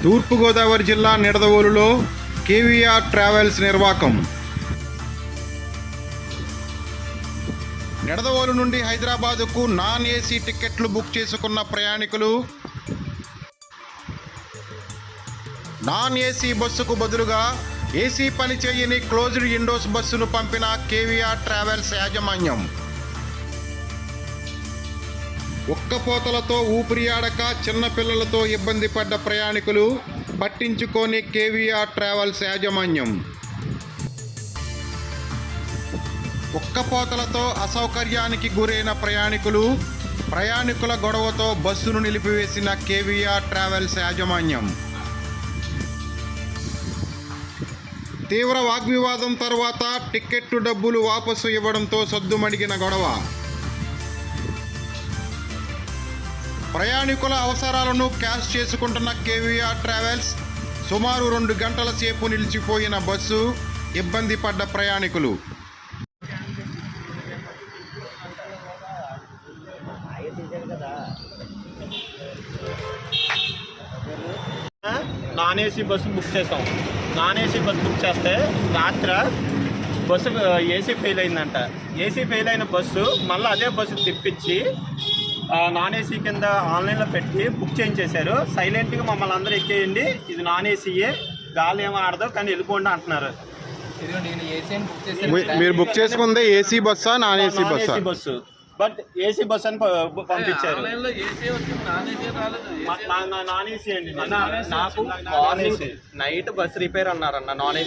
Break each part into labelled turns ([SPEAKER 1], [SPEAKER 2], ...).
[SPEAKER 1] తూర్పుగోదావరి జిల్లా నిడదవోలులో కేవీఆర్ ట్రావెల్స్ నిర్వాకం. నిడదవోలు నుండి హైదరాబాదుకు non AC టికెట్లు బుక్ చేసుకున్న ప్రయాణికులు నాన్ ఏసీ బస్సుకు బదులుగా ఏసీ పని చేయని క్లోజ్డ్ విండోస్ బస్సును పంపిన కేవీఆర్ ట్రావెల్స్ యాజమాన్యం. ఉక్కపోతలతో ఊపిరి ఆడక చిన్నపిల్లలతో ఇబ్బంది పడ్డ ప్రయాణికులు పట్టించుకోని కేవీఆర్ ట్రావెల్స్ యాజమాన్యం. ఉక్కపోతలతో అసౌకర్యానికి గురైన ప్రయాణికుల గొడవతో బస్సును నిలిపివేసిన కేవీఆర్ ట్రావెల్స్ యాజమాన్యం. తీవ్ర వాగ్వివాదం తర్వాత టికెట్టు డబ్బులు వాపసు ఇవ్వడంతో సద్దుమణిగిన గొడవ. ప్రయాణికుల అవసరాలను క్యాష్ చేసుకుంటున్న కేవీఆర్ ట్రావెల్స్ సుమారు 2 గంటల సేపు నిలిచిపోయిన బస్సు, ఇబ్బంది పడ్డ ప్రయాణికులు.
[SPEAKER 2] నాన్ ఏసీ బస్సు బుక్ చేస్తాం. నాన్ ఏసీ బస్సు బుక్ చేస్తే రాత్రి బస్సు ఏసీ ఫెయిల్ అయిందంట. ఏసీ ఫెయిల్ అయిన బస్సు మళ్ళీ అదే బస్సు తిప్పించి నాన్ ఏసీ కింద ఆన్లైన్లో పెట్టి బుక్ చేయించేశారు. సైలెంట్గా మమ్మల్ని అందరూ ఎక్కేయండి, ఇది నాన్ ఏసీయే, గాలి ఏమో ఆడదు కానీ వెళ్ళిపోండి అంటున్నారు.
[SPEAKER 1] మీరు బుక్ చేసుకుందే ఏసీ బస్సా non AC
[SPEAKER 2] bus? But AC bus అని పంపించారు. నాన్ ఏసీ అండి.
[SPEAKER 3] నాకు మార్నింగ్ నైట్ బస్ రిపేర్ అన్నారన్న, నాన్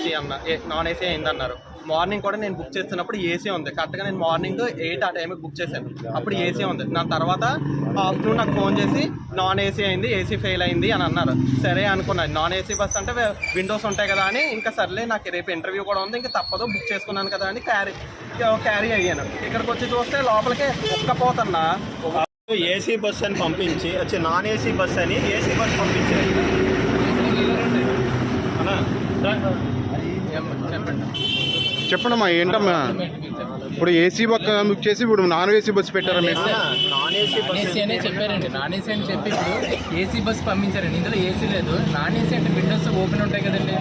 [SPEAKER 3] ఏసీ అయిందన్నారు. మార్నింగ్ కూడా నేను బుక్ చేస్తున్నప్పుడు ఏసీ ఉంది. కరెక్ట్గా నేను మార్నింగ్ 8 ఆ టైంకి బుక్ చేశాను, అప్పుడు ఏసీ ఉంది. నా తర్వాత ఆఫ్టర్నూన్ నాకు ఫోన్ చేసి నాన్ ఏసీ అయింది, ఏసీ ఫెయిల్ అయింది అని అన్నారు. సరే అనుకున్నాను, నాన్ ఏసీ బస్ అంటే విండోస్ ఉంటాయి కదా అని, ఇంకా సర్లే నాకు రేపు ఇంటర్వ్యూ కూడా ఉంది, ఇంకా తప్పదు బుక్ చేసుకున్నాను కదా అని క్యారీ అయ్యాను. ఇక్కడికి వచ్చి చూస్తే లోపలికి ఒక్కపోతున్నా
[SPEAKER 2] ఏసీ బస్ అని పంపించి వచ్చి నాన్ ఏసీ బస్ అని ఏసీ బస్ పంపించారు.
[SPEAKER 1] చెప్పండమ్మా, ఏంటమ్మా ఇప్పుడు ఏసీ బుక్ చేసి ఇప్పుడు నాన్ ఏసీ బస్సు పెట్టారా మీరు?
[SPEAKER 2] నాన్ ఏసీ
[SPEAKER 4] ఏసీ అనే చెప్పారండి, నాన్ ఏసీ అని చెప్పి ఇప్పుడు ఏసీ బస్ పంపించారండి. ఇందులో ఏసీ లేదు. నాన్ ఏసీ అంటే విండోస్ ఓపెన్ ఉంటాయి కదండి,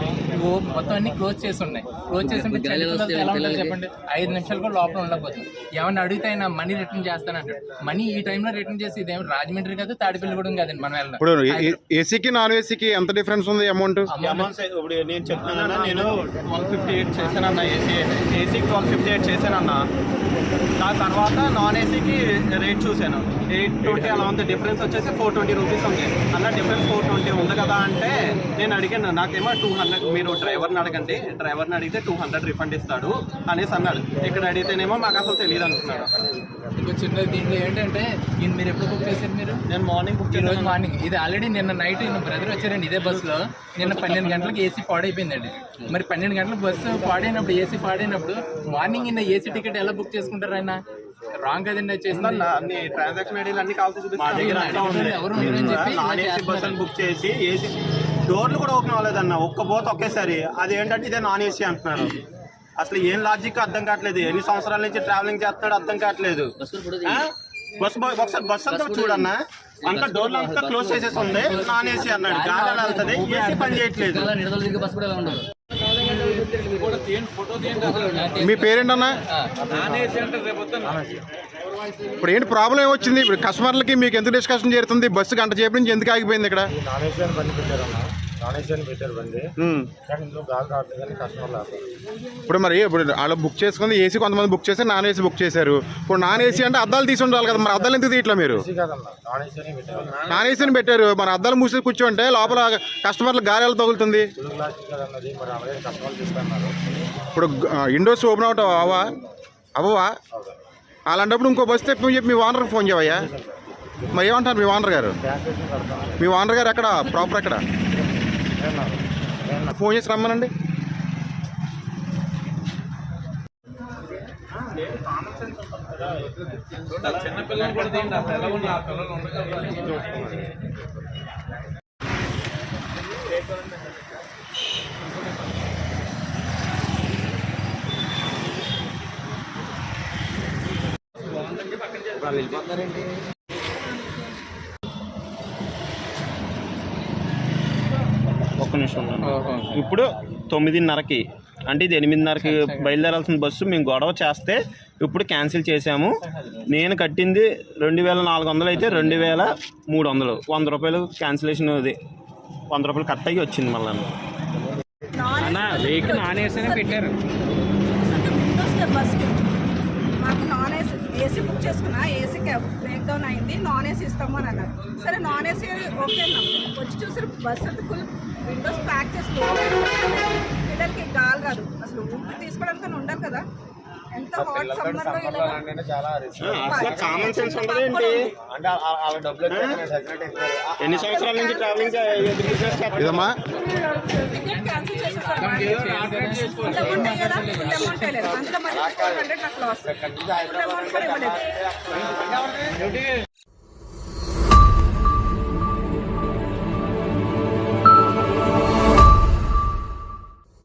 [SPEAKER 4] మొత్తం అన్ని క్లోజ్ చేసి ఉన్నాయి. క్లోజ్ చేసి ఉంటే ఎలా ఉంటుంది చెప్పండి? 5 నిమిషాలు కూడా లోపల ఉండకపోతుంది. ఏమన్నా అడిగితే ఆయన మనీ రిటర్న్ చేస్తానంటాడు. మనీ ఈ టైంలో రిటర్న్ చేసి ఇదేమి రాజమండ్రి కాదు, తాడిపల్లిగూడెం కాదండి మనం వెళ్ళాలి.
[SPEAKER 1] ఇప్పుడు ఏసీకి నాన్ ఏసీకి ఎంత డిఫరెన్స్ ఉంది అమౌంట్?
[SPEAKER 2] ఇప్పుడు నేను చెప్తానన్నా, నేను 158 చేశానన్నా, ఏసీకి 158 చేశానన్నా. దాని తర్వాత నాన్ ఏసీకి రేట్ చూశాను, 820 అలా ఉంది. డిఫరెన్స్ వచ్చేసి 420 రూపీస్ ఉంది. అలా డిఫరెన్స్ 420 ఉంది కదా అంటే నేను అడిగాను, నాకేమో 200, మీరు డ్రైవర్ని అడగండి, డ్రైవర్ని అడిగితే 200 రిఫండ్ ఇస్తాడు అనేసి అన్నాడు. ఇక్కడ అడిగితేనేమో మాకు అసలు తెలియదు అంటున్నాడు.
[SPEAKER 4] చిన్న దీంట్లో ఏంటంటే మీరు ఎప్పుడు బుక్ చేశారు? మీరు
[SPEAKER 2] నేను మార్నింగ్ బుక్ చేశాను.
[SPEAKER 4] ఈరోజు మార్నింగ్. ఇది ఆల్రెడీ నిన్న నైట్ బ్రదర్ వచ్చారండి ఇదే బస్సులో. నిన్న 12 గంటలకు ఏసీ పాడైపోయిందండి. మరి 12 గంటలకు బస్సు పాడైనప్పుడు, ఏసీ పాడైనప్పుడు మార్నింగ్ ఇన్న ఏసీ టికెట్ ఎలా బుక్ చేసుకుంటారు? ఆయన రాంగ్ కదండి చేసింది.
[SPEAKER 2] అన్ని ట్రాన్సాక్షన్ ఐడీలు అన్ని కావాల్సి బుక్ చేసి ఏసీ డోర్లు కూడా ఓపెన్ అవ్వలేదన్న, ఒక్కపోతే ఒకేసారి. అది ఏంటంటే ఇదే నాన్ ఏసీ అంటున్నారు. అసలు ఏం లాజిక్ అర్థం కావట్లేదు. ఎన్ని సంవత్సరాల నుంచి ట్రావెలింగ్ చేస్తున్నాడు అర్థం కావట్లేదు. ఒకసారి బస్ అంతా చూడన్నా, అంతా డోర్లు అంతా క్లోజ్ చేసేసి ఉంది. నాన్ ఏసీ అన్నాడు, గాలి ఎలా వెళ్తుంది, ఏసీ పని చేయట్లేదు.
[SPEAKER 1] మీ పేరేంటన్నా? ఇప్పుడు ఏంటి ప్రాబ్లం ఏమొచ్చింది? ఇప్పుడు కస్టమర్లకి మీకు ఎంత డిస్కషన్ జరుగుతుంది? బస్సు గంట సేపు నుంచి ఎందుకు ఆగిపోయింది ఇక్కడ? ఇప్పుడు మరి ఇప్పుడు వాళ్ళు బుక్ చేసుకుంది ఏసీ, కొంతమంది బుక్ చేశారు, నాన్ ఏసీ బుక్ చేశారు. ఇప్పుడు నాన్ ఏసీ అంటే అద్దాలు తీసి ఉండాలి కదా, మరి అద్దాలు ఎందుకు తీయట్లా మీరు? నాన్ ఏసీని పెట్టారు, మరి అద్దాలు మూసి కూర్చోంటే లోపల కస్టమర్లకు గాలి ఎలా తగులుతుంది? ఇప్పుడు విండోస్ ఓపెన్ అవుట్ అవ్వవా? అలాంటప్పుడు ఇంకో బస్సు తెప్పని చెప్పి మీ ఓనర్కి ఫోన్ చేయవయ్యా. మరి ఏమంటారు మీ ఓనర్ గారు? మీ ఓనర్ గారు ఎక్కడ, ప్రాపర్ ఎక్కడ? ఫోన్ చేసి రమ్మనండి.
[SPEAKER 4] చిన్నపిల్లలు కూడా
[SPEAKER 3] వెళ్ళిపోతారండి.
[SPEAKER 2] చేసుకుని ఉన్నాను.
[SPEAKER 4] ఓహో.
[SPEAKER 2] ఇప్పుడు 9:30కి అంటే ఇది 8:30కి బయలుదేరాల్సిన బస్సు మేము గొడవ చేస్తే ఇప్పుడు క్యాన్సిల్ చేసాము. నేను కట్టింది 2400 అయితే 2300, 100 రూపాయలు క్యాన్సిలేషన్, అది 100 రూపాయలు కట్ అయ్యి వచ్చింది మళ్ళీ.
[SPEAKER 4] అన్న వెహికల్ నాన్ ఏసీనే పెట్టారు.
[SPEAKER 5] బస్కి మాకు నాన్ ఏసీ బుక్ చేసుకున్నా, ఏసీ బ్రేక్ డౌన్ అయింది, నాన్ ఏసీ ఇస్తాము అని అన్నారు. సరే నాన్ ఏసీ ఓకే అన్నాం. వచ్చి చూసారు బస్ అంతా ఫుల్ విండోస్ ప్యాక్ చేసి పిల్లలకి గాలి కాదు, అసలు ఊపిరి తీసుకోవడానికి ఉండాలి కదా. ఎంత హాట్ సమ్మర్లో
[SPEAKER 2] కామన్ సెన్స్ ఉంటుంది ఏంటి? ఎన్ని సంవత్సరాల నుంచి ట్రావెలింగ్
[SPEAKER 1] ఇదమ్మా
[SPEAKER 5] టికెట్ క్యాన్సిల్ చేసేసారు. ఫుల్ అమౌంట్ అయ్యేలా ఫుల్ అమౌంట్ అయ్యలేదు, అందులో మరి 400 నాకు లాస్. ఫుల్ అమౌంట్ కూడా ఇవ్వలేదు.